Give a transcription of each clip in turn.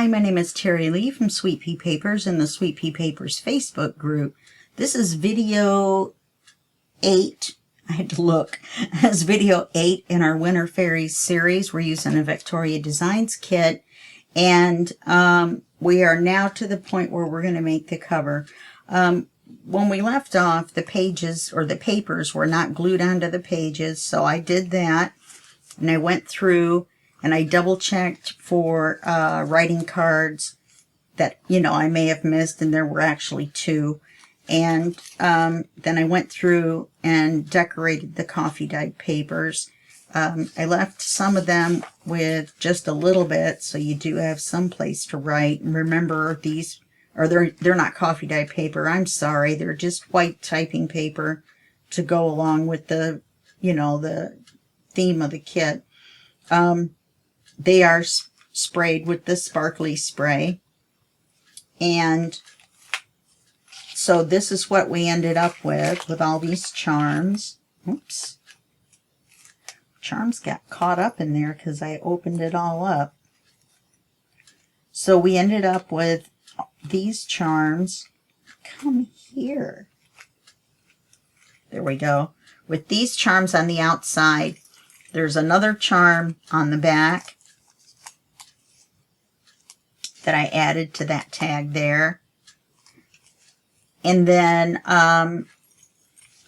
Hi, my name is Terry Lee from Sweet Pea Papers in the Sweet Pea Papers Facebook group. This is video 8. I had to look. It's video 8 in our Winter Fairies series. We're using a Victoria Designs kit, and we are now to the point where we're going to make the cover. When we left off, the pages or the papers were not glued onto the pages, so I did that, and I went through and I double checked for writing cards that, I may have missed, and there were actually 2. And then I went through and decorated the coffee dyed papers. I left some of them with just a little bit, so you do have some place to write. And remember, these are they're not coffee dyed paper. I'm sorry, they're just white typing paper to go along with the the theme of the kit. They are sprayed with the sparkly spray, and so this is what we ended up with all these charms. Oops. Charms got caught up in there because I opened it all up. So we ended up with these charms. Come here. There we go. With these charms on the outside. There's another charm on the back that I added to that tag there. And then I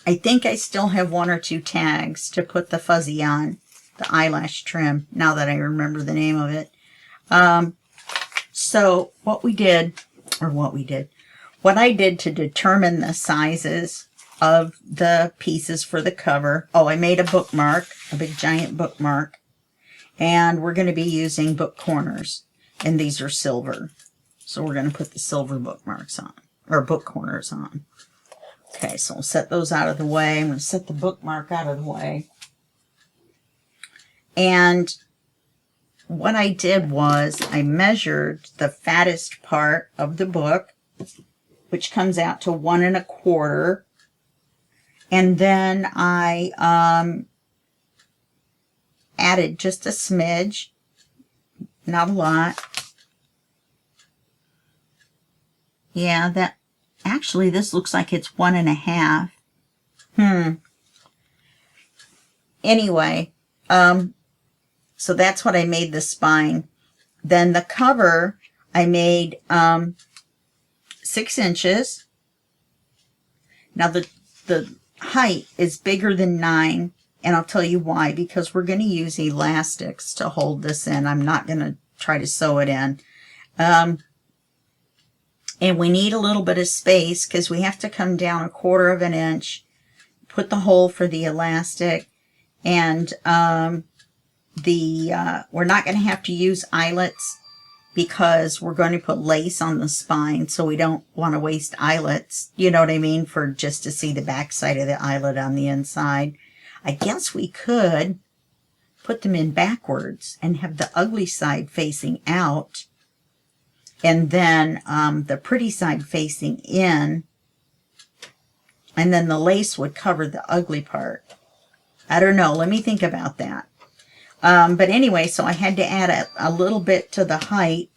think I still have 1 or 2 tags to put the fuzzy on, the eyelash trim, now that I remember the name of it. So what I did to determine the sizes of the pieces for the cover. Oh, I made a bookmark, a big giant bookmark, and we're going to be using book corners, and these are silver. So we're going to put the silver bookmarks on, or book corners on. Okay, so I'll set those out of the way. I'm going to set the bookmark out of the way. And what I did was I measured the fattest part of the book, which comes out to 1 1/4. And then I added just a smidge, not a lot. Yeah, that actually this looks like it's 1 1/2. Anyway, so that's what I made the spine. Then the cover I made 6 inches. Now the height is bigger than 9, and I'll tell you why, because we're going to use elastics to hold this in. I'm not going to try to sew it in. And we need a little bit of space because we have to come down 1/4 inch, put the hole for the elastic, and we're not going to have to use eyelets because we're going to put lace on the spine, so we don't want to waste eyelets, you know what I mean, for just to see the back side of the eyelet on the inside. I guess we could put them in backwards and have the ugly side facing out, and then the pretty side facing in, and then the lace would cover the ugly part. I don't know. Let me think about that. But anyway, so I had to add a little bit to the height.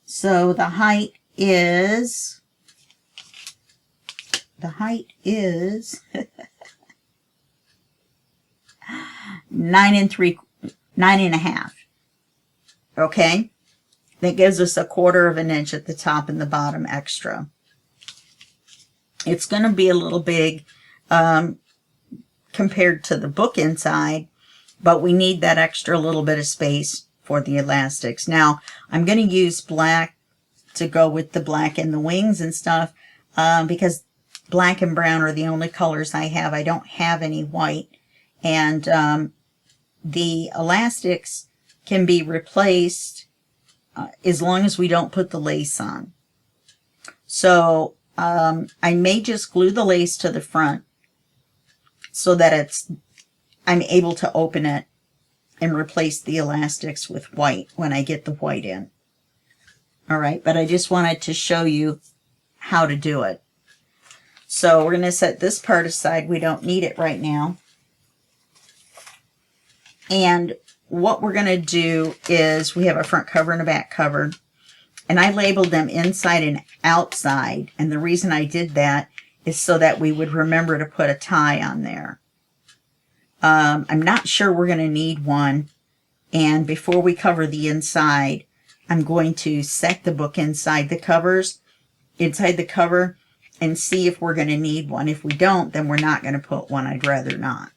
So the height is 9 1/2. Okay? That gives us 1/4 inch at the top and the bottom extra. It's going to be a little big compared to the book inside, but we need that extra little bit of space for the elastics. Now, I'm going to use black to go with the black and the wings and stuff, because black and brown are the only colors I have. I don't have any white, and the elastics can be replaced as long as we don't put the lace on. So I may just glue the lace to the front so that I'm able to open it and replace the elastics with white when I get the white in. All right, but I just wanted to show you how to do it. So we're going to set this part aside. We don't need it right now. And what we're going to do is we have a front cover and a back cover. And I labeled them inside and outside. And the reason I did that is so that we would remember to put a tie on there. I'm not sure we're going to need one. And before we cover the inside, I'm going to set the book inside the cover, and see if we're going to need one. If we don't, then we're not going to put one. I'd rather not.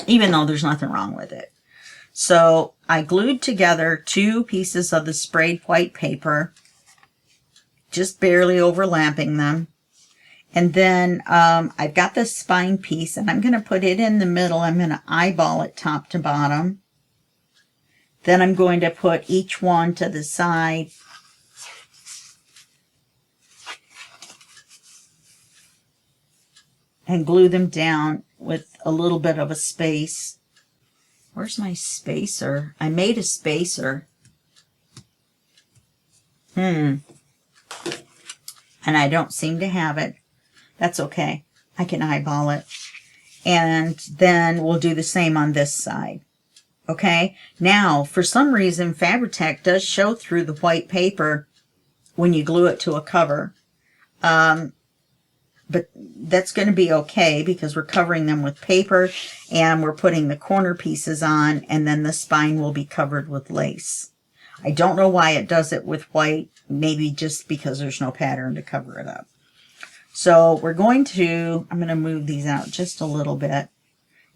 Even though there's nothing wrong with it. So I glued together 2 pieces of the sprayed white paper, just barely overlapping them. And then I've got this spine piece, and I'm going to put it in the middle. I'm going to eyeball it top to bottom. Then I'm going to put each one to the side. And glue them down with a little bit of a space. Where's my spacer? I made a spacer. And I don't seem to have it. That's okay. I can eyeball it. And then we'll do the same on this side. Okay? Now, for some reason, Fabri-Tac does show through the white paper when you glue it to a cover. But that's going to be okay because we're covering them with paper and we're putting the corner pieces on, and then the spine will be covered with lace. I don't know why it does it with white. Maybe just because there's no pattern to cover it up. So I'm going to move these out just a little bit.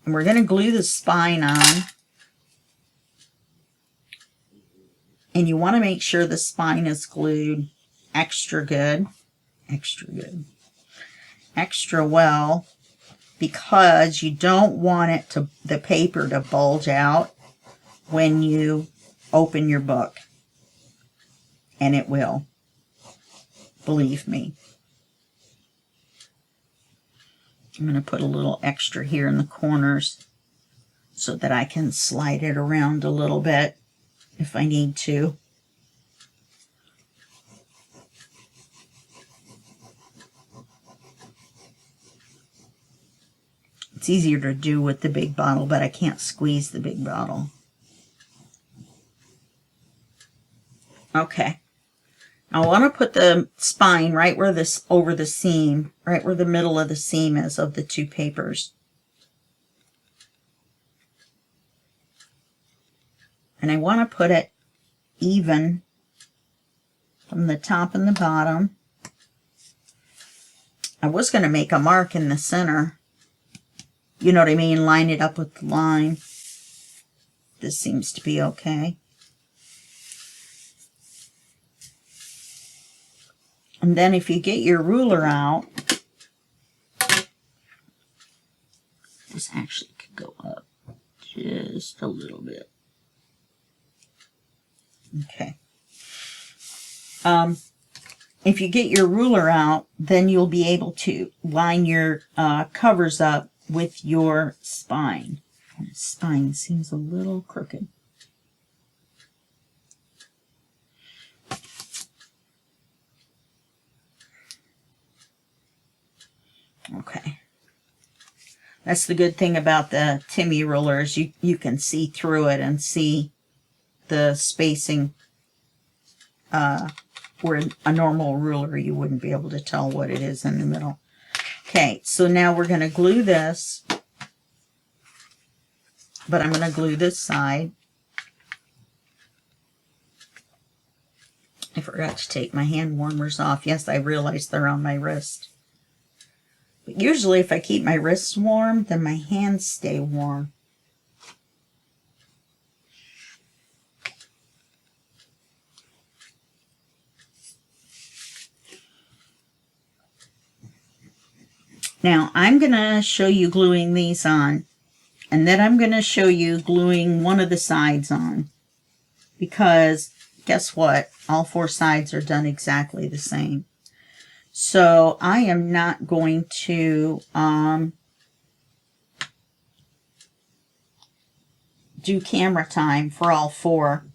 And we're going to glue the spine on. And you want to make sure the spine is glued extra good. Extra well, because you don't want the paper to bulge out when you open your book. And it will. Believe me. I'm going to put a little extra here in the corners so that I can slide it around a little bit if I need to. It's easier to do with the big bottle, but I can't squeeze the big bottle. Okay. Now I want to put the spine right where over the seam, right where the middle of the seam is of the 2 papers. And I want to put it even from the top and the bottom. I was going to make a mark in the center. You know what I mean? Line it up with the line. This seems to be okay. And then if you get your ruler out, this actually could go up just a little bit. Okay. If you get your ruler out, then you'll be able to line your covers up with your spine. And the spine seems a little crooked. Okay. That's the good thing about the Timmy rulers. You can see through it and see the spacing. Where a normal ruler, you wouldn't be able to tell what it is in the middle. Okay, so now we're going to glue this. But I'm going to glue this side. I forgot to take my hand warmers off. Yes, I realized they're on my wrist. But usually if I keep my wrists warm, then my hands stay warm. Now, I'm going to show you gluing these on. And then I'm going to show you gluing one of the sides on. Because, guess what? All 4 sides are done exactly the same. So, I am not going to do camera time for all 4.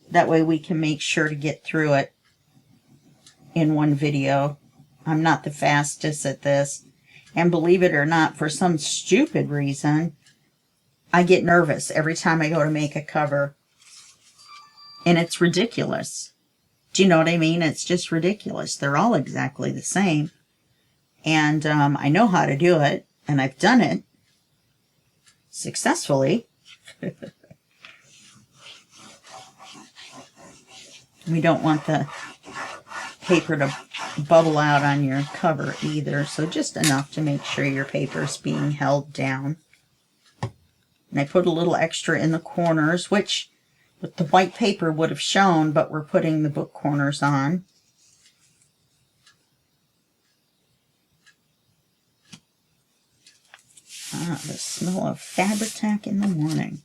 That way we can make sure to get through it in one video. I'm not the fastest at this. And believe it or not, for some stupid reason, I get nervous every time I go to make a cover. And it's ridiculous. Do you know what I mean? It's just ridiculous. They're all exactly the same. And I know how to do it. And I've done it successfully. We don't want the paper to bubble out on your cover either. So just enough to make sure your paper is being held down. And I put a little extra in the corners, which with the white paper would have shown, but we're putting the book corners on. Ah, the smell of Fabri-Tac in the morning.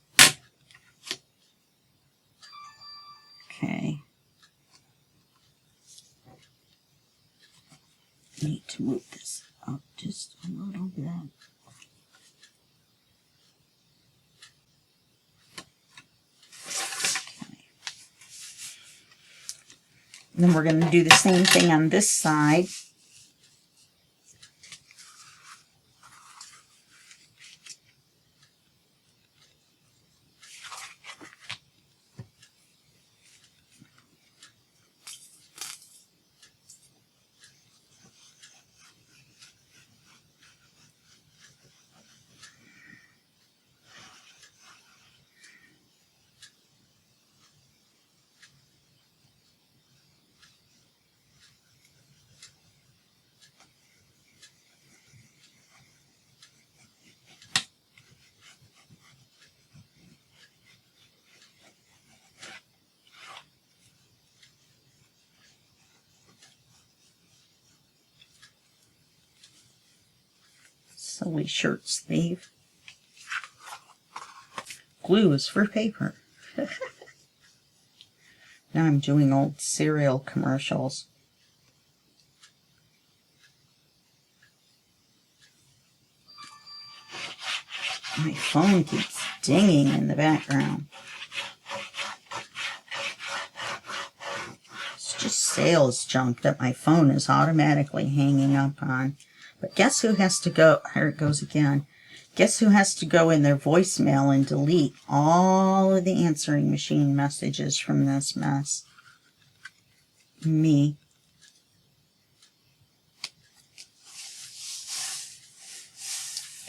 Okay. Need to move this up just a little bit. And then we're going to do the same thing on this side. Silly shirt sleeve. Glue is for paper. Now I'm doing old cereal commercials. My phone keeps dinging in the background. It's just sales junk that my phone is automatically hanging up on. But guess who has to go? Here it goes again. Guess who has to go in their voicemail and delete all of the answering machine messages from this mess? Me.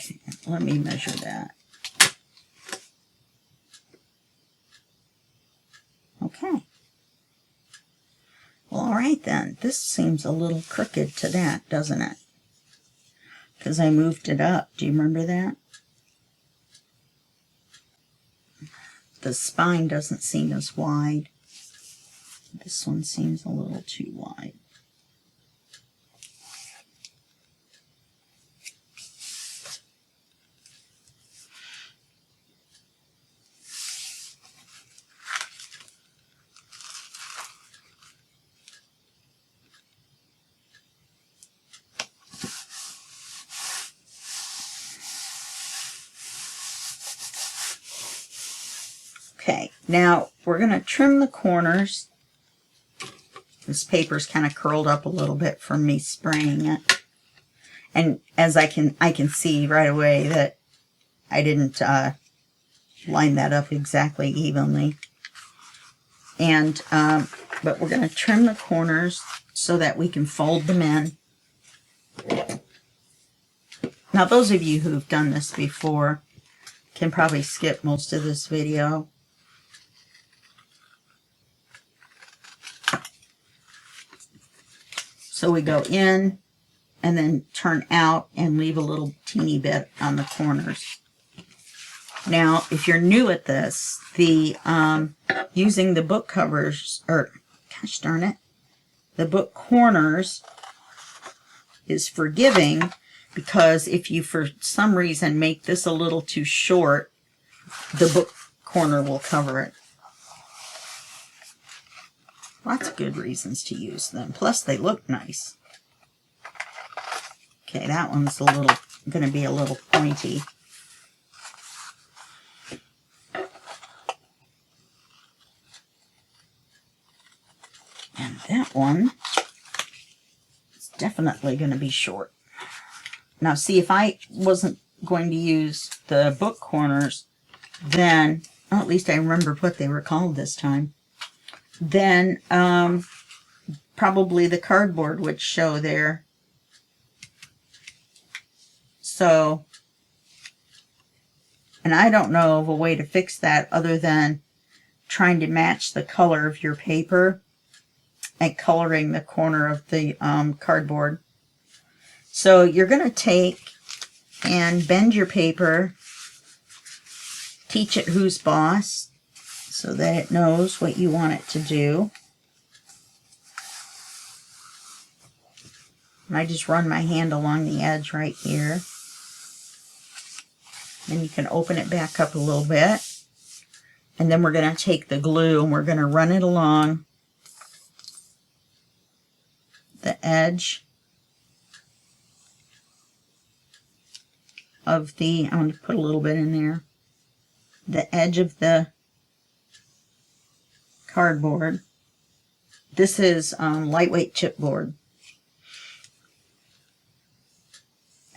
Okay, let me measure that. Okay. Well, all right then. This seems a little crooked to that, doesn't it? Because I moved it up. Do you remember that? The spine doesn't seem as wide. This one seems a little too wide. Okay, now we're going to trim the corners. This paper's kind of curled up a little bit from me spraying it. And as I can see right away that I didn't line that up exactly evenly. And but we're going to trim the corners so that we can fold them in. Now those of you who've done this before can probably skip most of this video. So we go in and then turn out and leave a little teeny bit on the corners. Now, if you're new at this, the using the book covers, or gosh darn it, the book corners is forgiving, because if you for some reason make this a little too short, the book corner will cover it. Lots of good reasons to use them. Plus, they look nice. Okay, that one's going to be a little pointy. And that one is definitely going to be short. Now, see, if I wasn't going to use the book corners, Then, oh, at least I remember what they were called this time. Then probably the cardboard would show there. So, and I don't know of a way to fix that other than trying to match the color of your paper and coloring the corner of the cardboard. So you're going to take and bend your paper, teach it who's boss, so that it knows what you want it to do. And I just run my hand along the edge right here. Then you can open it back up a little bit. And then we're going to take the glue and we're going to run it along the edge of the, I'm going to put a little bit in there, the edge of the cardboard. This is lightweight chipboard.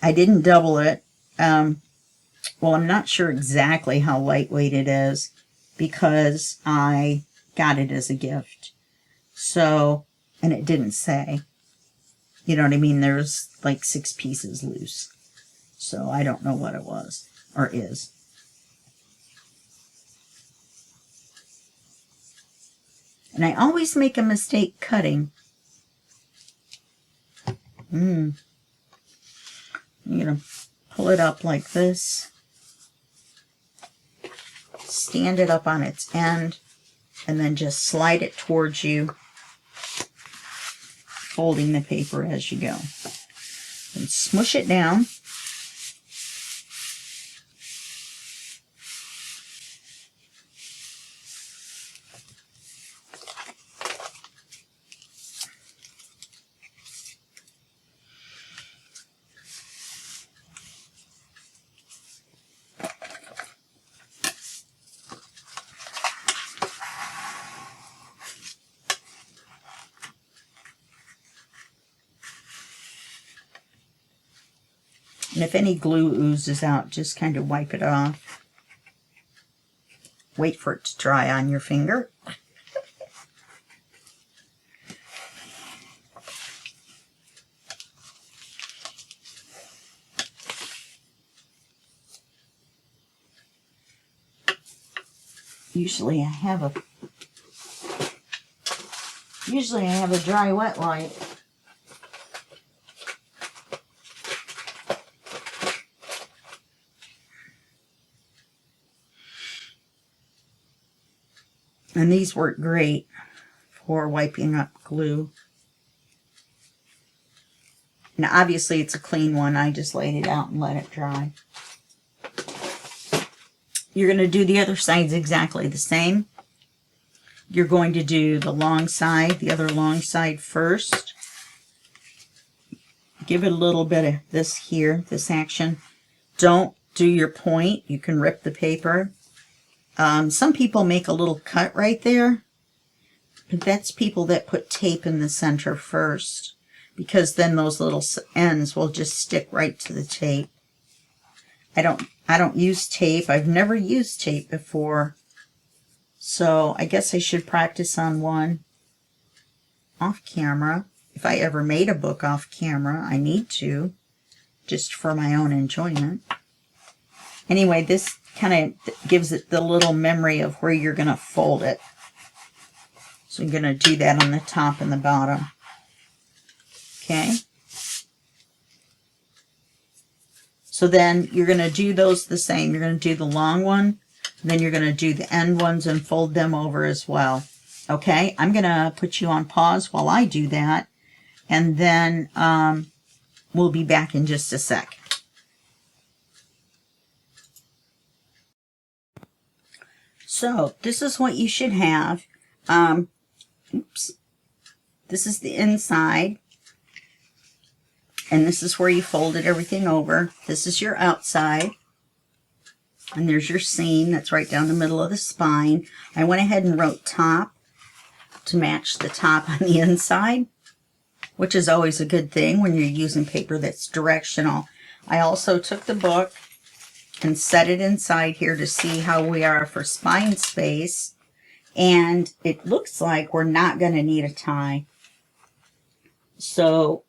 I didn't double it. Well, I'm not sure exactly how lightweight it is because I got it as a gift. So, and it didn't say. You know what I mean? There's like 6 pieces loose. So I don't know what it was or is. And I always make a mistake cutting. I'm going to pull it up like this. Stand it up on its end. And then just slide it towards you. Folding the paper as you go. And smush it down. And if any glue oozes out, just kind of wipe it off. Wait for it to dry on your finger. Usually I have a dry wet wipe. And these work great for wiping up glue. Now obviously it's a clean one. I just laid it out and let it dry. You're going to do the other sides exactly the same. You're going to do the long side, the other long side first. Give it a little bit of this here, this action. Don't do your point. You can rip the paper. Some people make a little cut right there. But that's people that put tape in the center first. Because then those little ends will just stick right to the tape. I don't use tape. I've never used tape before. So I guess I should practice on one off camera. If I ever made a book off camera, I need to. Just for my own enjoyment. Anyway, this kind of gives it the little memory of where you're going to fold it. So I'm going to do that on the top and the bottom. Okay. So then you're going to do those the same. You're going to do the long one. Then you're going to do the end ones and fold them over as well. Okay. I'm going to put you on pause while I do that. And then we'll be back in just a sec. So this is what you should have. Oops. This is the inside. And this is where you folded everything over. This is your outside. And there's your seam that's right down the middle of the spine. I went ahead and wrote top to match the top on the inside, which is always a good thing when you're using paper that's directional. I also took the book and set it inside here to see how we are for spine space. And it looks like we're not going to need a tie. So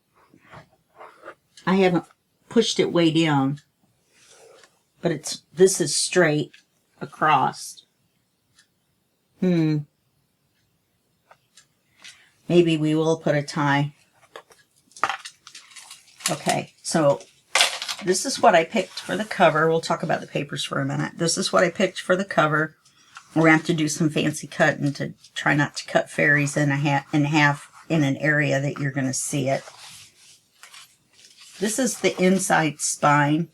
I haven't pushed it way down, but this is straight across. Maybe we will put a tie. Okay, so this is what I picked for the cover. We'll talk about the papers for a minute. This is what I picked for the cover. We're going to have to do some fancy cutting to try not to cut fairies in half in an area that you're going to see it. This is the inside spine.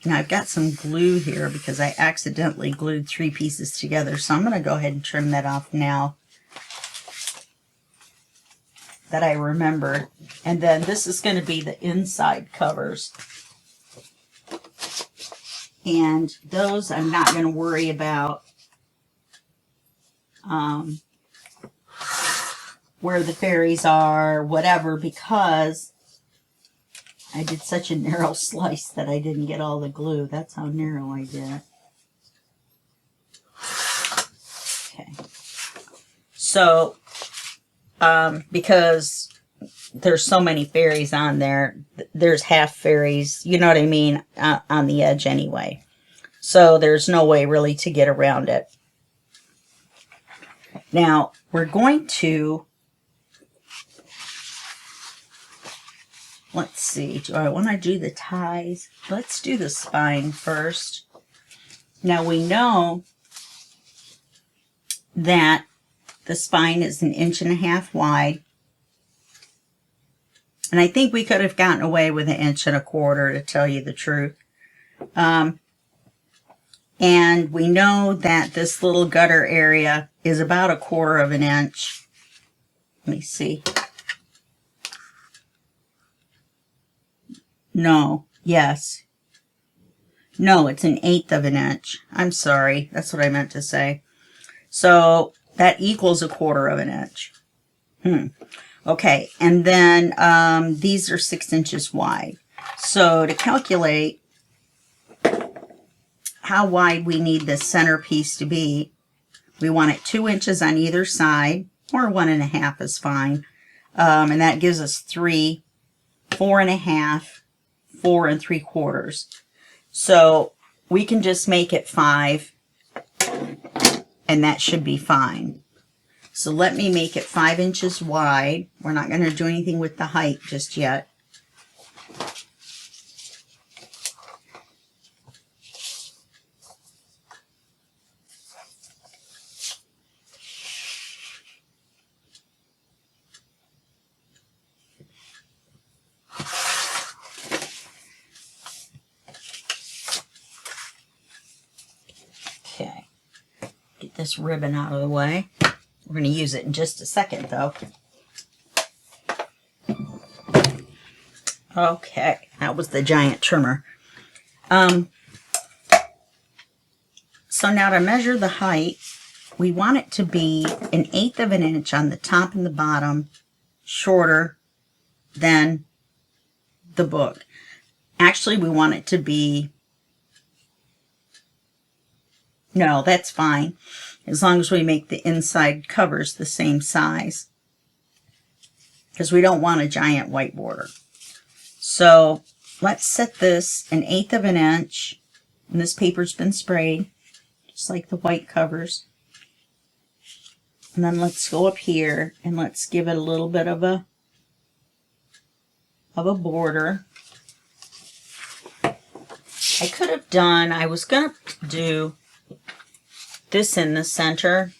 Now I've got some glue here because I accidentally glued 3 pieces together. So I'm going to go ahead and trim that off now that I remember. And then this is going to be the inside covers. And those I'm not going to worry about where the fairies are, whatever, because I did such a narrow slice that I didn't get all the glue. That's how narrow I did it. Okay. So, because there's so many fairies on there, there's half fairies, you know what I mean, on the edge anyway. So there's no way really to get around it. Now, we're going to, let's see, do I want to do the ties? Let's do the spine first. Now, we know that the spine is 1.5 inches wide. And I think we could have gotten away with 1.25 inches, to tell you the truth. And we know that this little gutter area is about 1/4 inch. Let me see. No, yes. No, it's 1/8 inch. I'm sorry. That's what I meant to say. So that equals 1/4 inch. Okay, and then these are 6 inches wide. So to calculate how wide we need this centerpiece to be, we want it 2 inches on either side, or 1.5 is fine. And that gives us 3, 4.5, 4 3/4. So we can just make it 5, and that should be fine. So let me make it 5 inches wide. We're not going to do anything with the height just yet. Okay, get this ribbon out of the way. We're going to use it in just a second, though. Okay, that was the giant trimmer. So now to measure the height, we want it to be 1/8 inch on the top and the bottom, shorter than the book. Actually, we want it to be, no, that's fine, as long as we make the inside covers the same size, because we don't want a giant white border. So let's set this 1/8 inch, and this paper's been sprayed, just like the white covers. And then let's go up here and let's give it a little bit of a border. I could have done, I was going to do this in the center,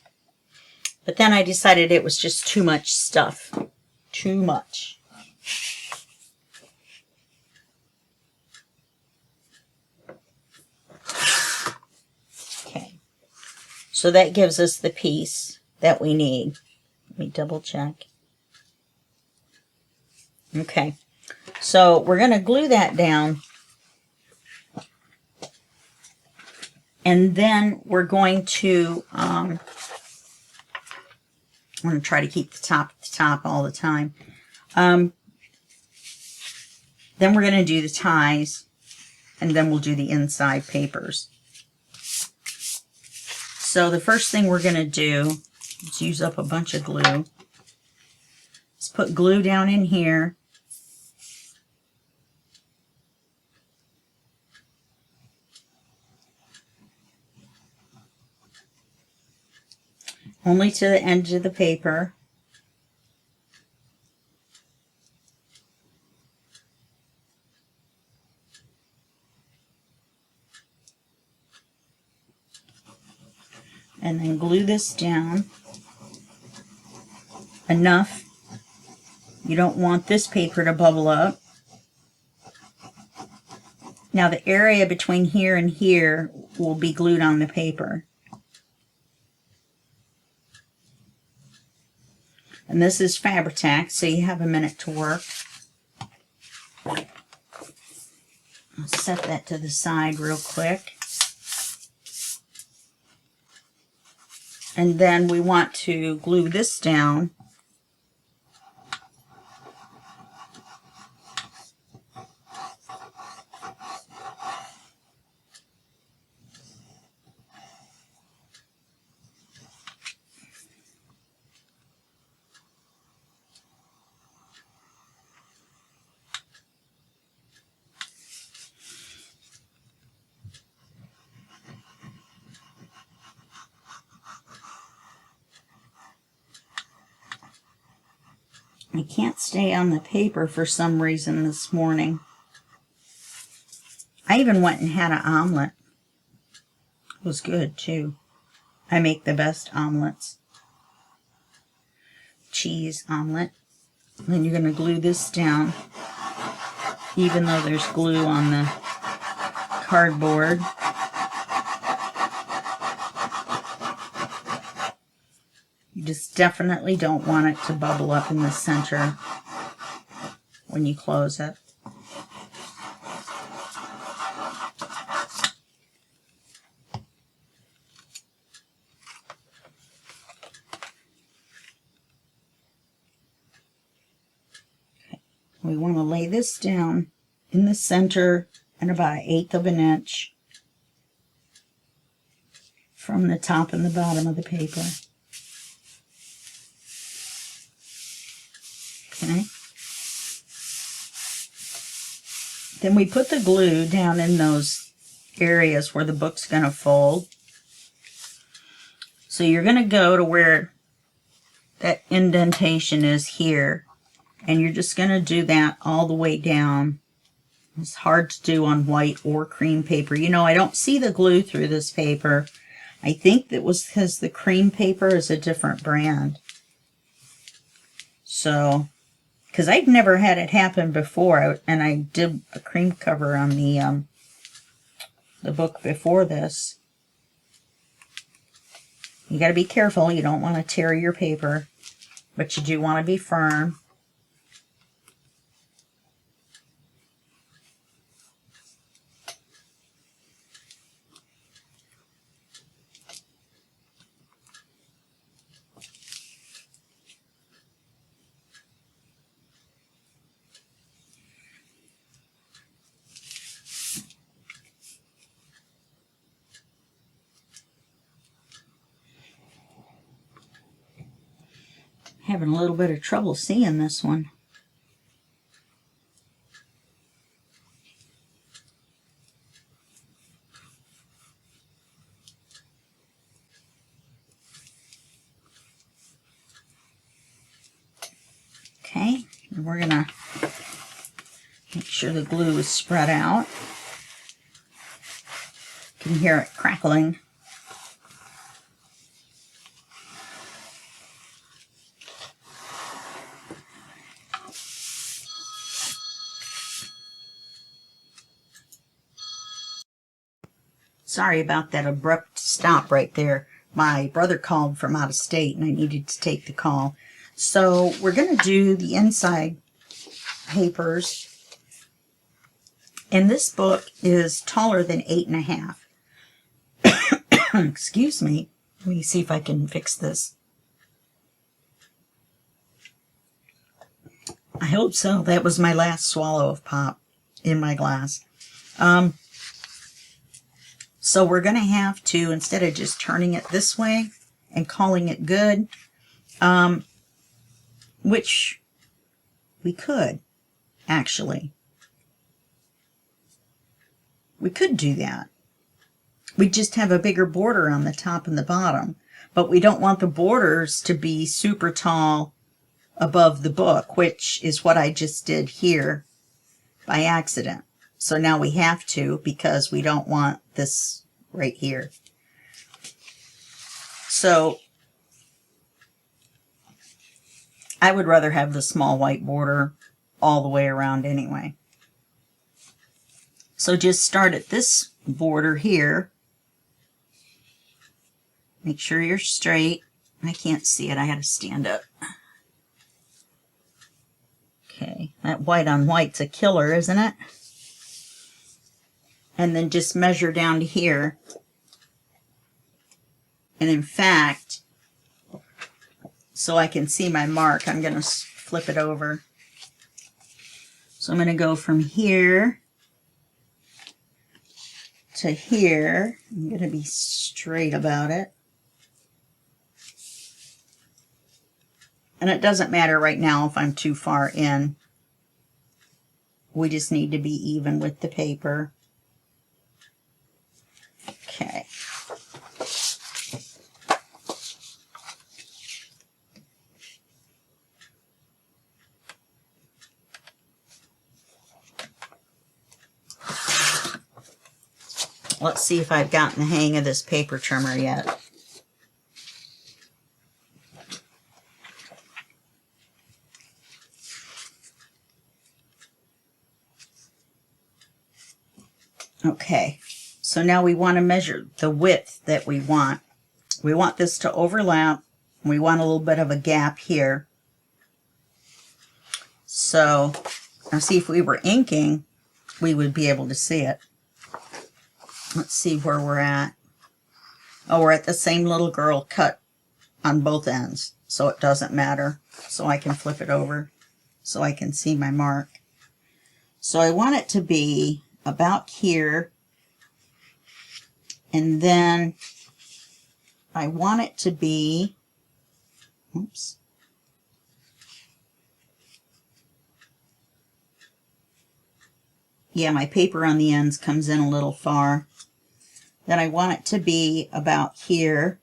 but then I decided it was just too much stuff. Too much. Okay. So that gives us the piece that we need. Let me double check. Okay. So we're going to glue that down. And then we're going to, I'm going to try to keep the top at the top all the time. Then we're going to do the ties. and then we'll do the inside papers. So the first thing we're going to do is use up a bunch of glue. Let's put glue down in here. Only to the edge of the paper. And then glue this down enough. You don't want this paper to bubble up. Now the area between here and here will be glued on the paper. And this is Fabri-Tac, so you have a minute to work. I'll set that to the side real quick. And then we want to glue this down. I can't stay on the paper for some reason this morning. I even went and had an omelet. It was good too. I make the best omelets. Cheese omelet. And then you're going to glue this down, even though there's glue on the cardboard. You just definitely don't want it to bubble up in the center when you close it. Okay. We want to lay this down in the center and about 1/8 of an inch from the top and the bottom of the paper. Okay. Then we put the glue down in those areas where the book's going to fold. So you're going to go to where that indentation is here, and you're just going to do that all the way down. It's hard to do on white or cream paper. You know, I don't see the glue through this paper. I think that was because the cream paper is a different brand. So, because I've never had it happen before, and I did a cream cover on the book before this. You got to be careful. You don't want to tear your paper, but you do want to be firm. Having a little bit of trouble seeing this one. Okay, and we're gonna make sure the glue is spread out. You can hear it crackling. Sorry about that abrupt stop right there. My brother called from out of state and I needed to take the call. So we're going to do the inside papers. And this book is taller than 8.5. Excuse me. Let me see if I can fix this. I hope so. That was my last swallow of pop in my glass. So we're going to have to, instead of just turning it this way and calling it good, which we could, actually. We could do that. We just have a bigger border on the top and the bottom. But we don't want the borders to be super tall above the book, which is what I just did here by accident. So now we have to, because we don't want this right here. So I would rather have the small white border all the way around anyway. So just start at this border here. Make sure you're straight. I can't see it. I had to stand up. Okay, that white on white's a killer, isn't it? And then just measure down to here. And in fact, so I can see my mark, I'm going to flip it over. So I'm going to go from here to here. I'm going to be straight about it. And it doesn't matter right now if I'm too far in. We just need to be even with the paper. Okay. Let's see if I've gotten the hang of this paper trimmer yet. Okay, so now we want to measure the width that we want. We want this to overlap. We want a little bit of a gap here. So, now see, if we were inking, we would be able to see it. Let's see where we're at. Oh, we're at the same little girl cut on both ends, so it doesn't matter. So I can flip it over so I can see my mark. So I want it to be about here, and then I want it to be, oops, yeah, my paper on the ends comes in a little far. Then I want it to be about here.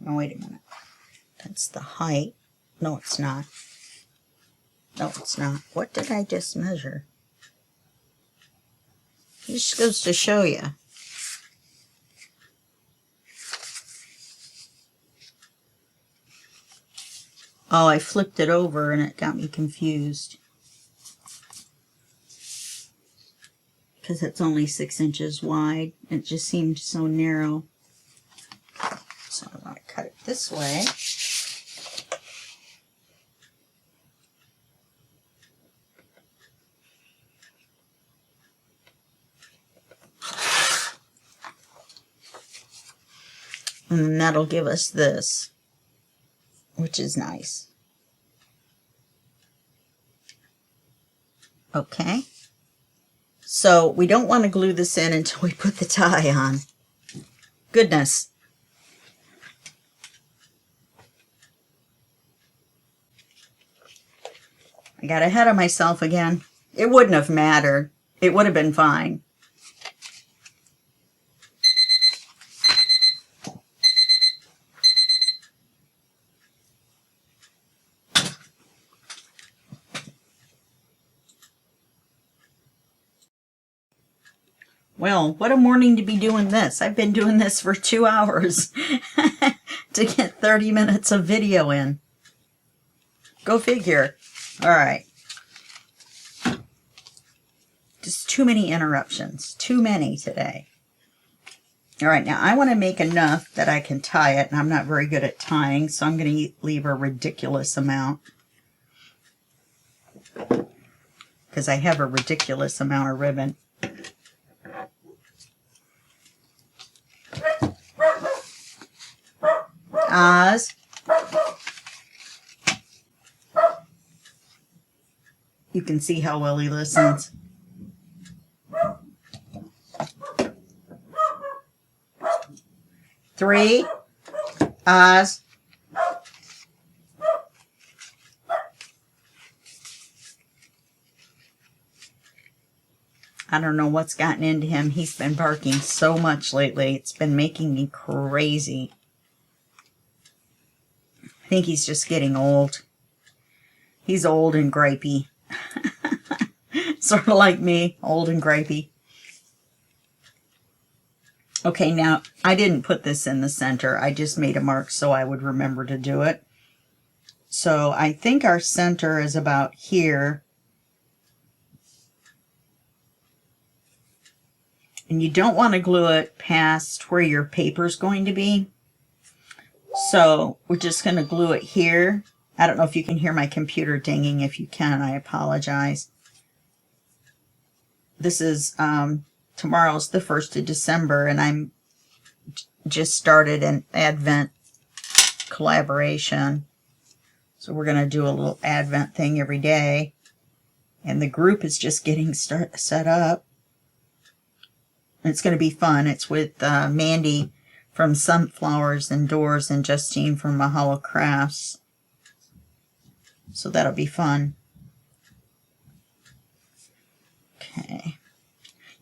Oh, wait a minute. That's the height. No, it's not. No, it's not. What did I just measure? It just goes to show you. Oh, I flipped it over and it got me confused. Because it's only 6 inches wide. It just seemed so narrow. So I want to cut it this way. And that'll give us this, which is nice. Okay. So we don't want to glue this in until we put the tie on. Goodness. I got ahead of myself again. It wouldn't have mattered. It would have been fine. Well, what a morning to be doing this. I've been doing this for 2 hours to get 30 minutes of video in. Go figure. All right. Just too many interruptions. Too many today. All right, now I want to make enough that I can tie it, and I'm not very good at tying, so I'm going to leave a ridiculous amount. Because I have a ridiculous amount of ribbon. Oz, You can see how well he listens. Three. Oz. I don't know what's gotten into him. He's been barking so much lately. It's been making me crazy. I think he's just getting old. He's old and gripey. Sort of like me, old and gripey. Okay, now, I didn't put this in the center. I just made a mark so I would remember to do it. So I think our center is about here. And you don't want to glue it past where your paper's going to be. So we're just going to glue it here. I don't know if you can hear my computer dinging. If you can, I apologize. This is, tomorrow's the 1st of December, and I'm just started an Advent collaboration. So we're going to do a little Advent thing every day. And the group is just getting set up. It's going to be fun. It's with Mandy from Sunflowers and Doors and Justine from Mahalo Crafts. So that'll be fun. Okay.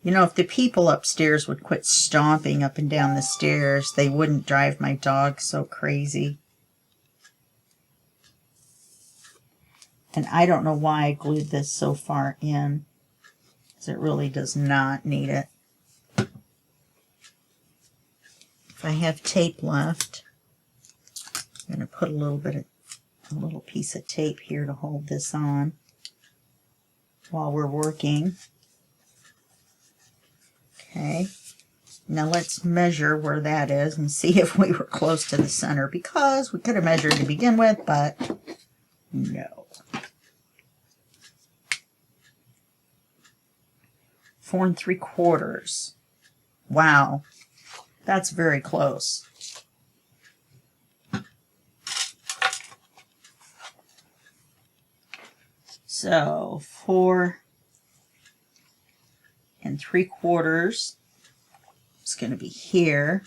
You know, if the people upstairs would quit stomping up and down the stairs, they wouldn't drive my dog so crazy. And I don't know why I glued this so far in, because it really does not need it. If I have tape left, I'm going to put a little piece of tape here to hold this on while we're working. Okay, now let's measure where that is and see if we were close to the center, because we could have measured to begin with, but no. 4 3/4. Wow, that's very close. So 4 3/4 is going to be here.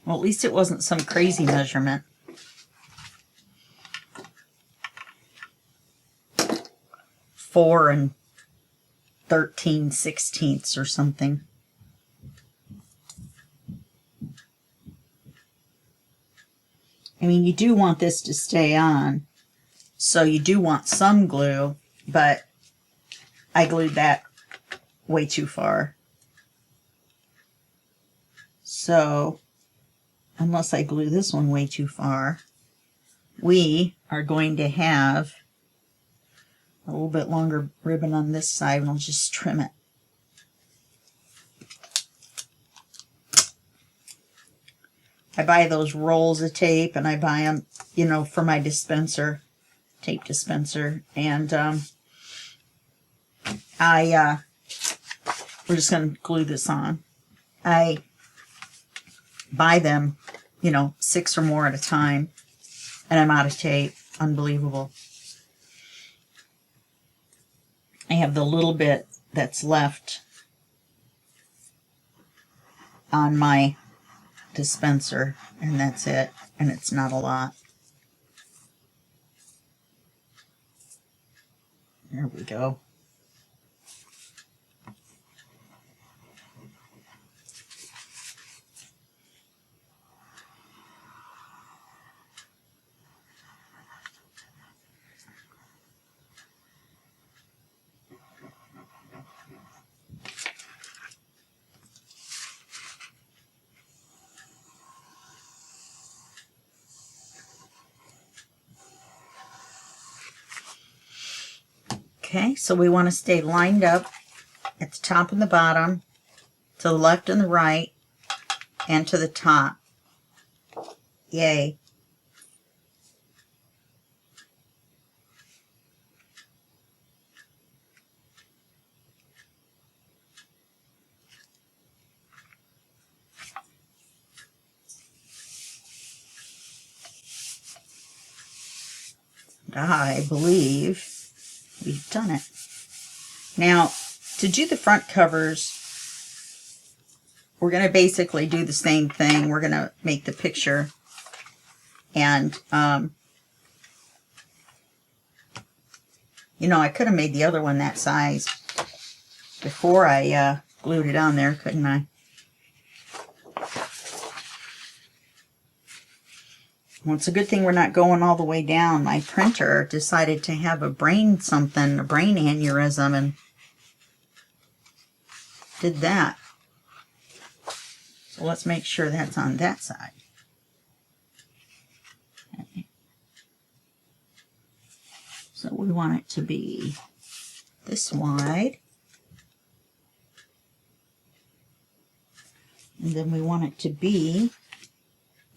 Well, at least it wasn't some crazy measurement. 4 13/16 or something. I mean, you do want this to stay on, so you do want some glue, but I glued that way too far. So, unless I glue this one way too far, we are going to have a little bit longer ribbon on this side, and I'll just trim it. I buy those rolls of tape, and I buy them, you know, for my dispenser, tape dispenser, and we're just going to glue this on. I buy them, you know, 6 or more at a time, and I'm out of tape. Unbelievable. I have the little bit that's left on my dispenser, and that's it, and it's not a lot. There we go. Okay, so we want to stay lined up at the top and the bottom, to the left and the right, and to the top. Yay. I believe we've done it. Now, to do the front covers, we're going to basically do the same thing. We're going to make the picture, and you know, I could have made the other one that size before I glued it on there, couldn't I? Well, it's a good thing we're not going all the way down. My printer decided to have a brain aneurysm, and did that. So let's make sure that's on that side. Okay. So we want it to be this wide. And then we want it to be,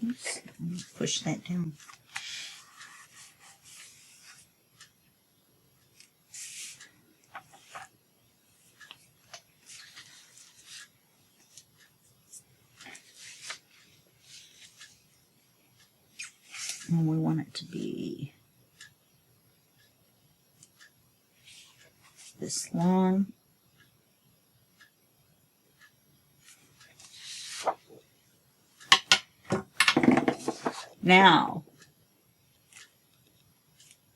oops, let me push that down. And we want it to be this long. Now,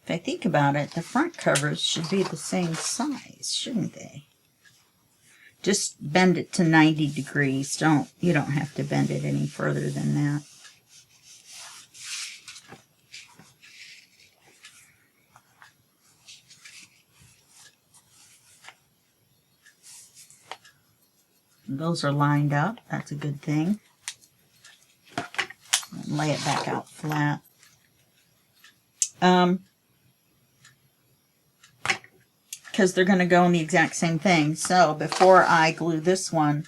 if I think about it, the front covers should be the same size, shouldn't they? Just bend it to 90 degrees. You don't have to bend it any further than that. Those are lined up. That's a good thing. And lay it back out flat. Because they're going to go in the exact same thing. So before I glue this one,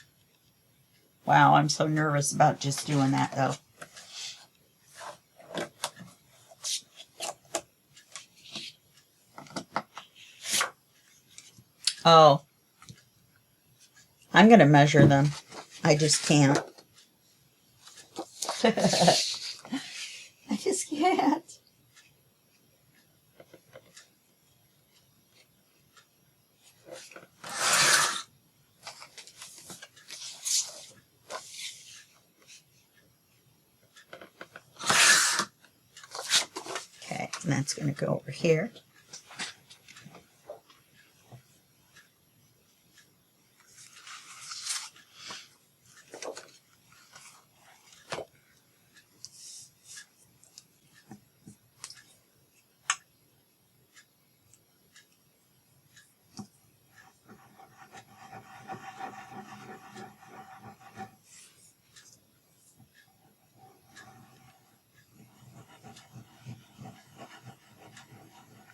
wow, I'm so nervous about just doing that though. Oh, I'm going to measure them. I just can't. I just can't. Okay, and that's going to go over here.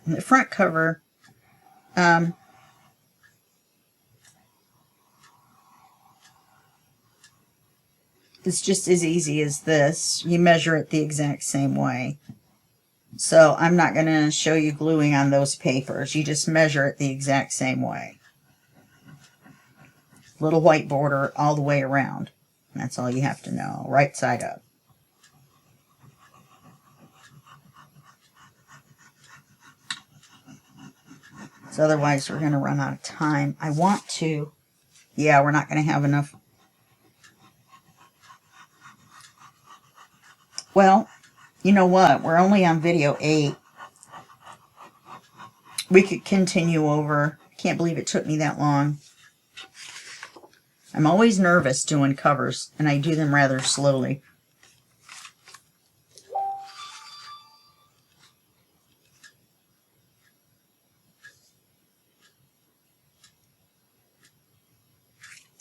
And the front cover, it's just as easy as this. You measure it the exact same way. So I'm not going to show you gluing on those papers. You just measure it the exact same way. Little white border all the way around. That's all you have to know. Right side up. So otherwise we're going to run out of time. I want to, yeah, we're not going to have enough. Well, you know what? We're only on video 8. We could continue over. Can't believe it took me that long. I'm always nervous doing covers, and I do them rather slowly.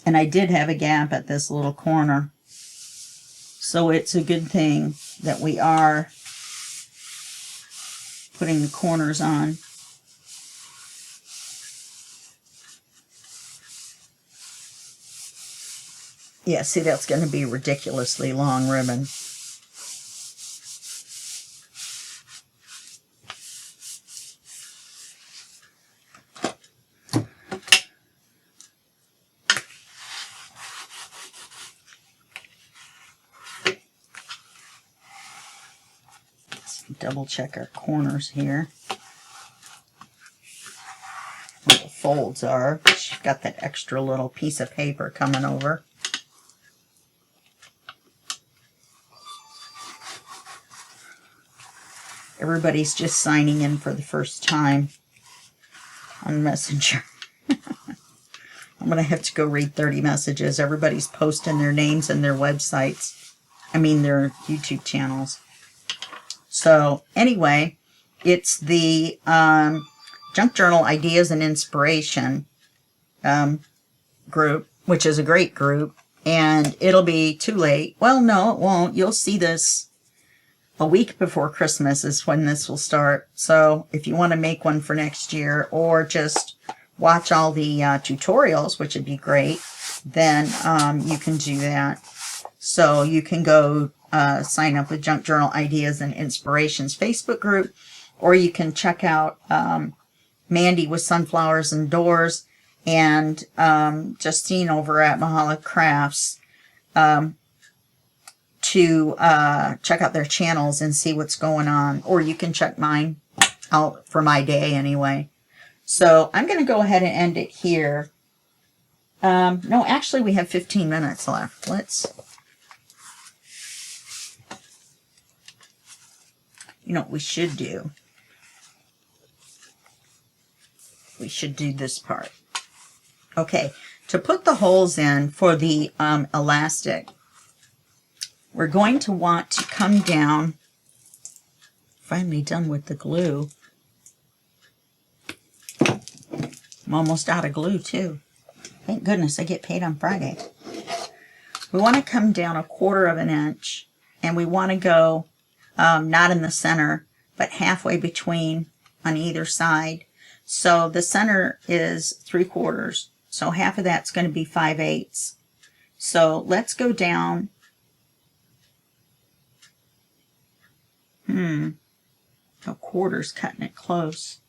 And I did have a gap at this little corner. So it's a good thing that we are putting the corners on. Yeah, see, that's going to be ridiculously long ribbon. Let's double check our corners here. folds are. She's got that extra little piece of paper coming over. Everybody's just signing in for the first time on Messenger. I'm going to have to go read 30 messages. Everybody's posting their names and their websites. I mean, their YouTube channels. So, anyway, it's the Junk Journal Ideas and Inspiration group, which is a great group. And it'll be too late. Well, no, it won't. You'll see this a week before Christmas is when this will start. So if you want to make one for next year or just watch all the tutorials, which would be great, then you can do that. So you can go sign up with Junk Journal Ideas and Inspirations Facebook group, or you can check out Mandy with Sunflowers and Doors and Justine over at Mahalik Crafts to check out their channels and see what's going on. Or you can check mine out for my day anyway. So I'm going to go ahead and end it here. No, actually we have 15 minutes left. You know what we should do? We should do this part. Okay, to put the holes in for the elastic, we're going to want to come down, finally done with the glue. I'm almost out of glue too. Thank goodness I get paid on Friday. We want to come down 1/4 of an inch, and we want to go not in the center, but halfway between on either side. So the center is 3/4, so half of that's going to be 5/8. So let's go down. A 1/4's cutting it close.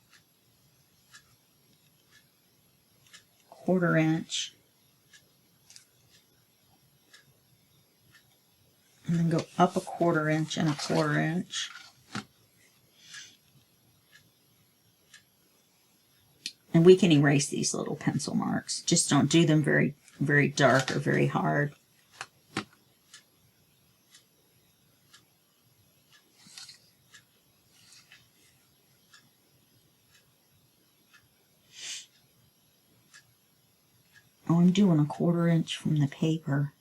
1/4 inch. And then go up 1/4 inch and 1/4 inch. And we can erase these little pencil marks. Just don't do them very, very dark or very hard. Oh, I'm doing 1/4 inch from the paper.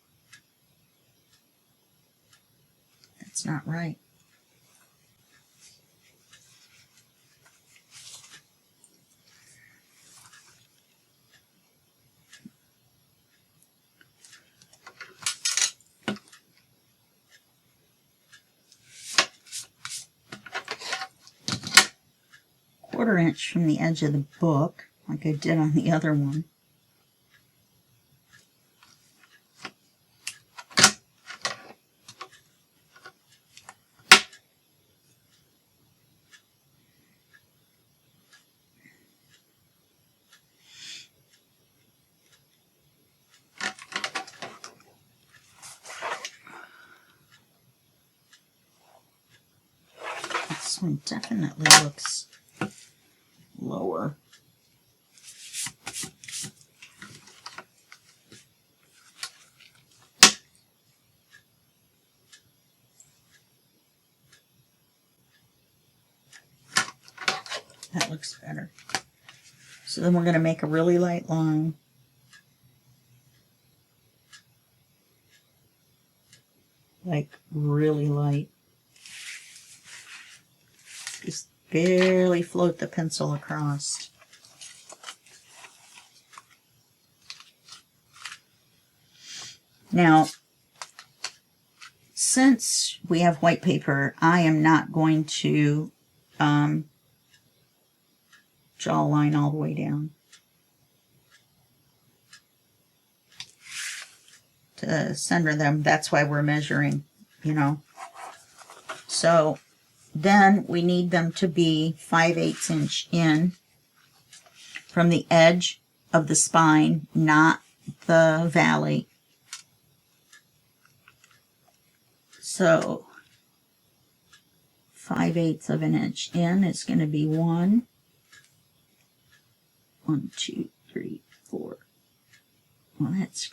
That's not right. Quarter inch from the edge of the book, like I did on the other one. This one definitely looks lower. That looks better. So then we're going to make a really light line. Like really light. Just barely float the pencil across. Now, since we have white paper, I am not going to draw a line all the way down to center them. That's why we're measuring, you know. So then we need them to be 5/8 inch in from the edge of the spine, not the valley. So 5/8 of an inch in is going to be 1. 1, 2, 3, 4. Well, that's...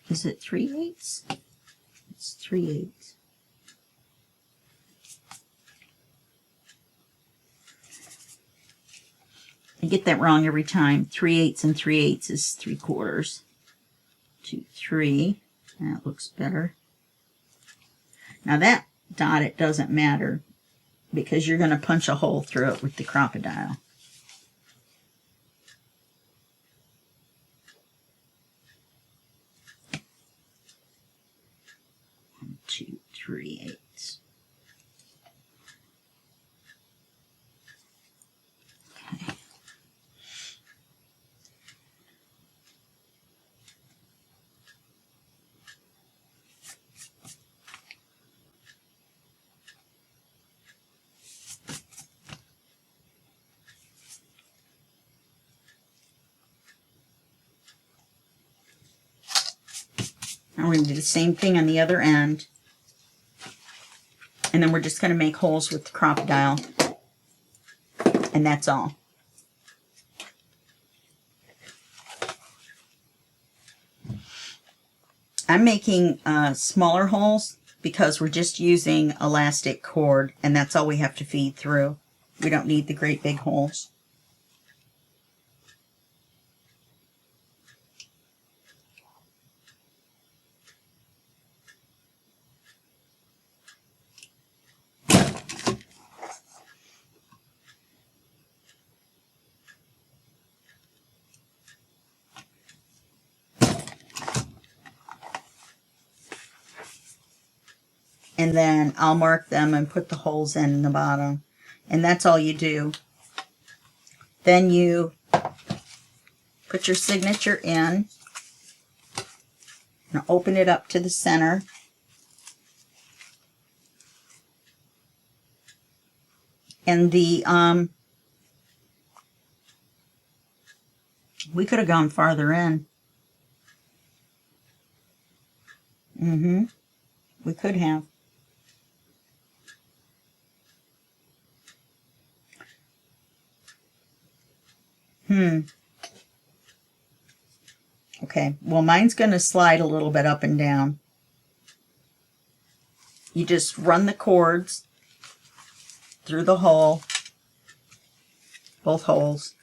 Is it 3/8? It's 3/8. I get that wrong every time. 3/8 and 3/8 is 3/4. 2, 3. That looks better. Now that dot, it doesn't matter because you're going to punch a hole through it with the crocodile. 1, 2, 3/8. Okay. Now we're going to do the same thing on the other end. And then we're just going to make holes with the crocodile. And that's all. I'm making smaller holes because we're just using elastic cord, and that's all we have to feed through. We don't need the great big holes. And then I'll mark them and put the holes in the bottom. And that's all you do. Then you put your signature in and open it up to the center. And the, we could have gone farther in. We could have. Okay, well, mine's going to slide a little bit up and down. You just run the cords through the hole, both holes,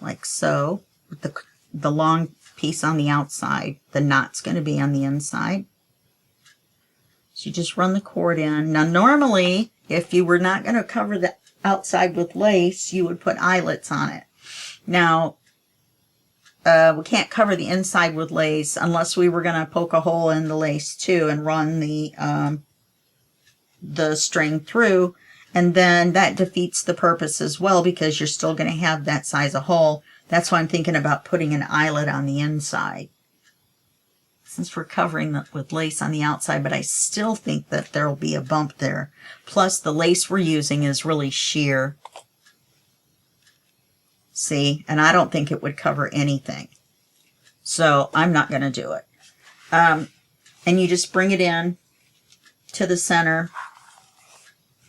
like so, with the long piece on the outside. The knot's going to be on the inside. So you just run the cord in. Now, normally, if you were not going to cover the outside with lace, you would put eyelets on it. Now, we can't cover the inside with lace unless we were going to poke a hole in the lace too and run the string through, and then that defeats the purpose as well because you're still going to have that size of hole. That's why I'm thinking about putting an eyelet on the inside, since we're covering it with lace on the outside, but I still think that there will be a bump there. Plus, the lace we're using is really sheer. See, and I don't think it would cover anything. So I'm not going to do it. And you just bring it in to the center,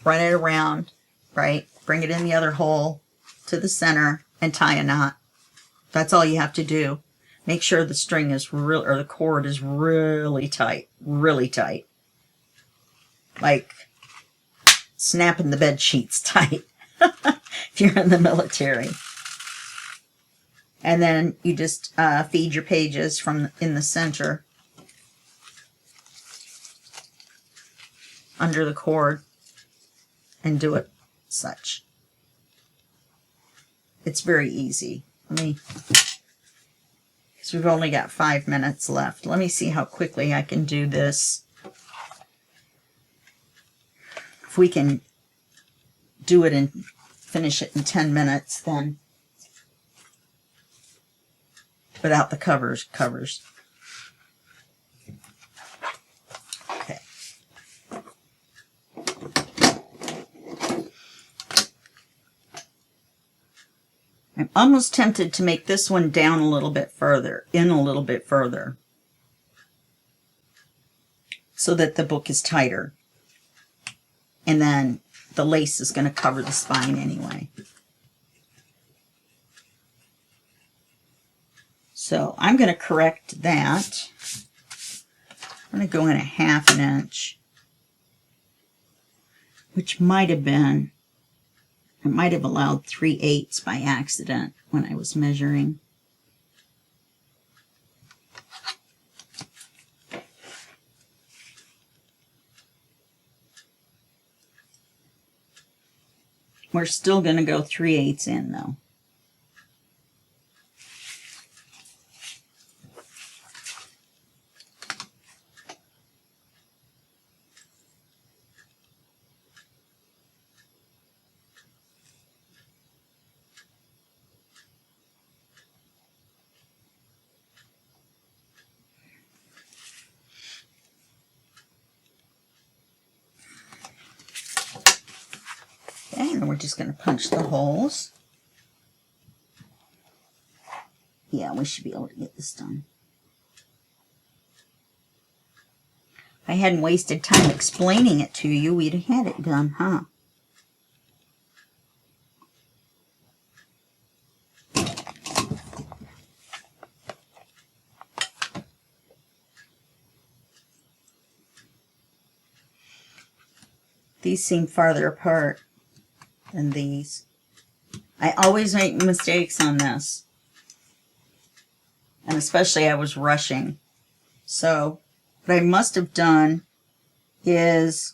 run it around, right? Bring it in the other hole to the center and tie a knot. That's all you have to do. Make sure the string is real, or the cord is really tight, like snapping the bed sheets tight if you're in the military. And then you just feed your pages from in the center under the cord and do it such. It's very easy. Because we've only got 5 minutes left. Let me see how quickly I can do this. If we can do it and finish it in 10 minutes, then without the covers. Okay. I'm almost tempted to make this one down a little bit further, in a little bit further, so that the book is tighter. And then the lace is going to cover the spine anyway. So I'm going to correct that. I'm going to go in 1/2 inch, which might have been, I might have allowed 3/8 by accident when I was measuring. We're still going to go 3/8 in though. Okay, and we're just going to punch the holes. Yeah, we should be able to get this done. If I hadn't wasted time explaining it to you, we'd have had it done, huh? These seem farther apart than these. I always make mistakes on this. And especially I was rushing. So what I must have done is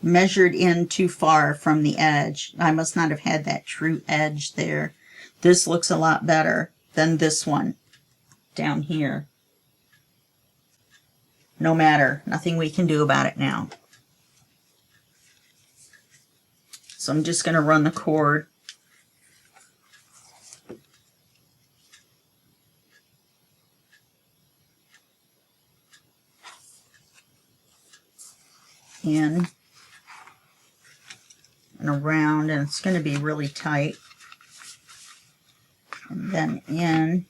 measured in too far from the edge. I must not have had that true edge there. This looks a lot better than this one down here. No matter, nothing we can do about it now. So I'm just going to run the cord in and around, and it's going to be really tight. And then in.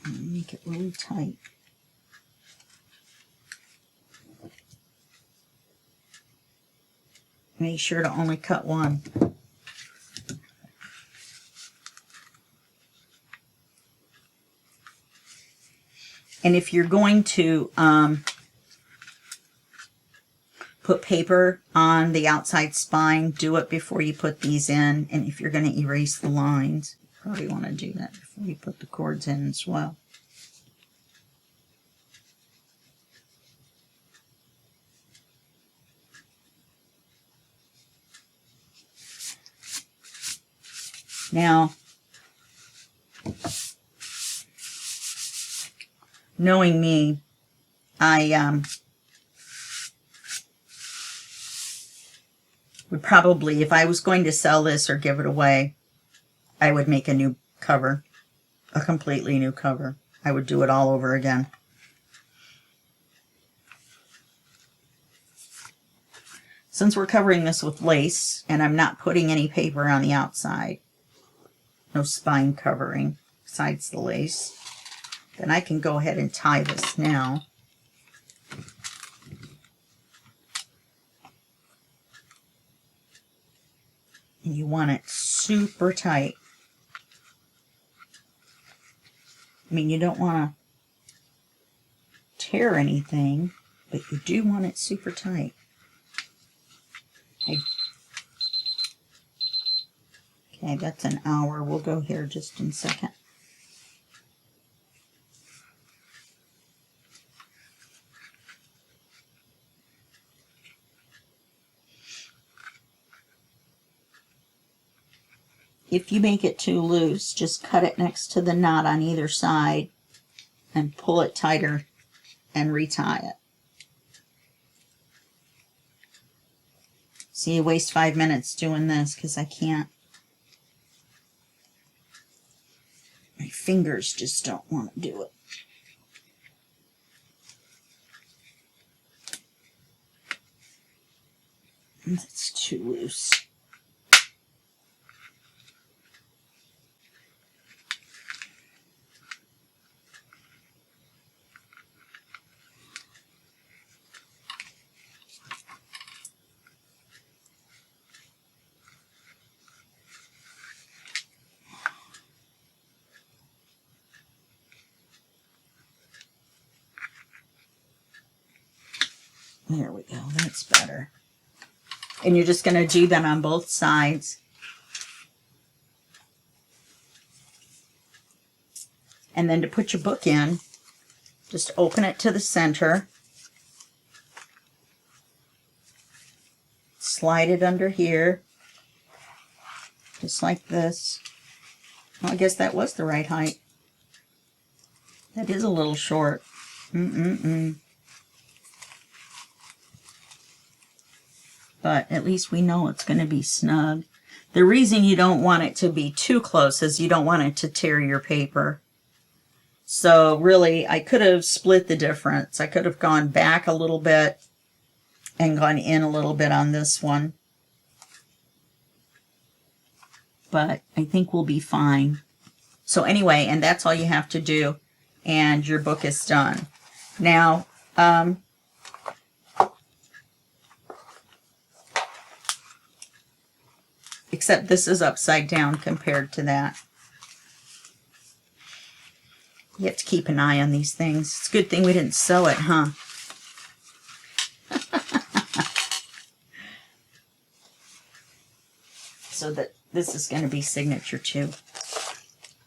And make it really tight. Make sure to only cut one. And if you're going to put paper on the outside spine, do it before you put these in. And if you're going to erase the lines, you probably want to do that before you put the cords in as well. Now, knowing me, I would probably, if I was going to sell this or give it away, I would make a new cover, a completely new cover. I would do it all over again. Since we're covering this with lace, and I'm not putting any paper on the outside, no spine covering besides the lace, then I can go ahead and tie this now. And you want it super tight. I mean, you don't want to tear anything, but you do want it super tight. Okay, that's an hour. We'll go here just in a second. If you make it too loose, just cut it next to the knot on either side and pull it tighter and retie it. See, you waste 5 minutes doing this because I can't. My fingers just don't want to do it. It's too loose. There we go. That's better. And you're just going to do that on both sides. And then to put your book in, just open it to the center. Slide it under here. Just like this. Well, I guess that was the right height. That is a little short. But at least we know it's going to be snug. The reason you don't want it to be too close is you don't want it to tear your paper. So really, I could have split the difference. I could have gone back a little bit and gone in a little bit on this one. But I think we'll be fine. So anyway, and that's all you have to do. And your book is done. Now, except this is upside down compared to that. You have to keep an eye on these things. It's a good thing we didn't sew it, huh? So that this is going to be signature too.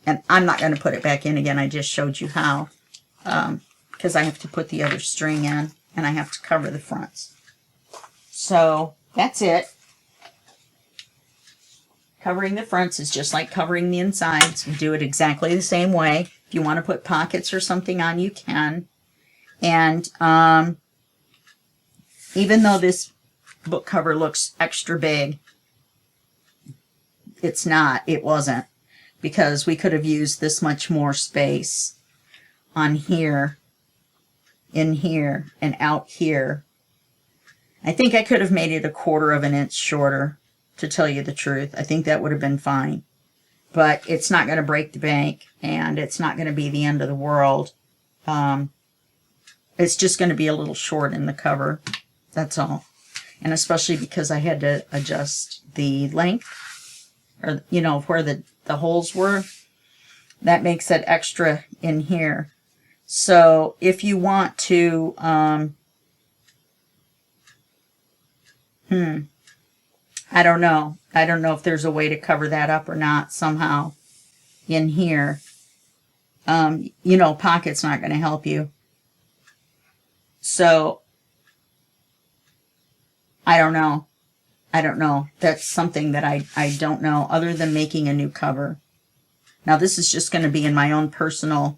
And I'm not going to put it back in again. I just showed you how. Because I have to put the other string in. And I have to cover the fronts. So that's it. Covering the fronts is just like covering the insides. You do it exactly the same way. If you want to put pockets or something on, you can. And even though this book cover looks extra big, it's not. It wasn't. Because we could have used this much more space on here, in here, and out here. I think I could have made it 1/4 of an inch shorter, to tell you the truth. I think that would have been fine. But it's not going to break the bank, and it's not going to be the end of the world. It's just going to be a little short in the cover. That's all. And especially because I had to adjust the length, or, you know, where the holes were. That makes it extra in here. So if you want to, I don't know. I don't know if there's a way to cover that up or not somehow in here. You know, pocket's not going to help you. So, I don't know. I don't know. That's something that I don't know, other than making a new cover. Now, this is just going to be in my own personal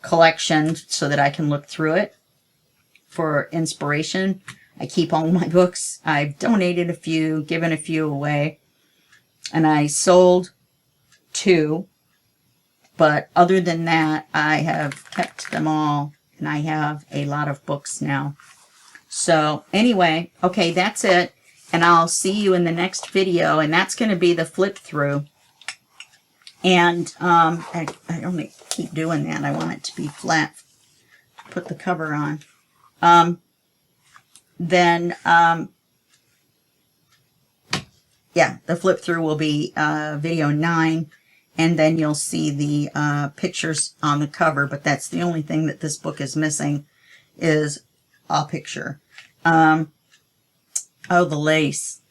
collection so that I can look through it for inspiration. I keep all my books. I've donated a few, given a few away, and I sold 2. But other than that, I have kept them all, and I have a lot of books now. So anyway, okay, that's it. And I'll see you in the next video, and that's going to be the flip through. And I don't keep doing that. I want it to be flat. Put the cover on. Yeah, the flip through will be video 9, and then you'll see the pictures on the cover. But that's the only thing that this book is missing, is a picture. Oh, the lace.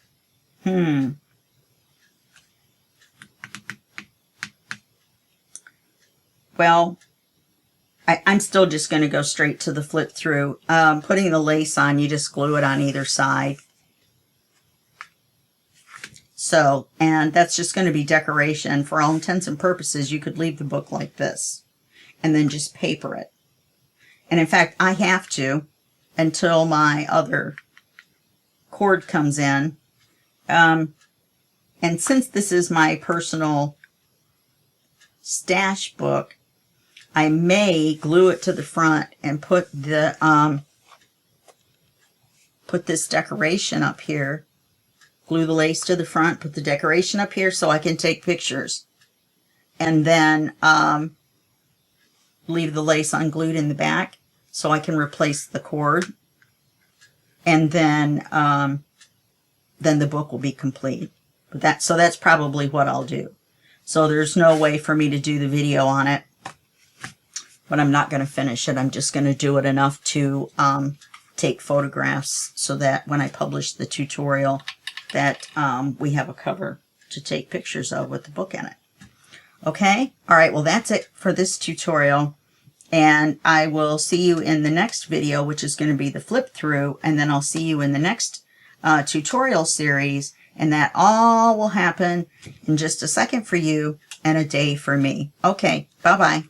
Well, I'm still just going to go straight to the flip through. Putting the lace on, you just glue it on either side. So, and that's just going to be decoration. For all intents and purposes, you could leave the book like this and then just paper it. And in fact, I have to until my other cord comes in. And since this is my personal stash book, I may glue it to the front and put the put this decoration up here. Glue the lace to the front, put the decoration up here so I can take pictures. And then leave the lace unglued in the back so I can replace the cord. And then the book will be complete. But so that's probably what I'll do. So there's no way for me to do the video on it. But I'm not going to finish it. I'm just going to do it enough to take photographs so that when I publish the tutorial that we have a cover to take pictures of with the book in it. Okay? All right, well, that's it for this tutorial. And I will see you in the next video, which is going to be the flip through. And then I'll see you in the next tutorial series. And that all will happen in just a second for you and a day for me. Okay, bye-bye.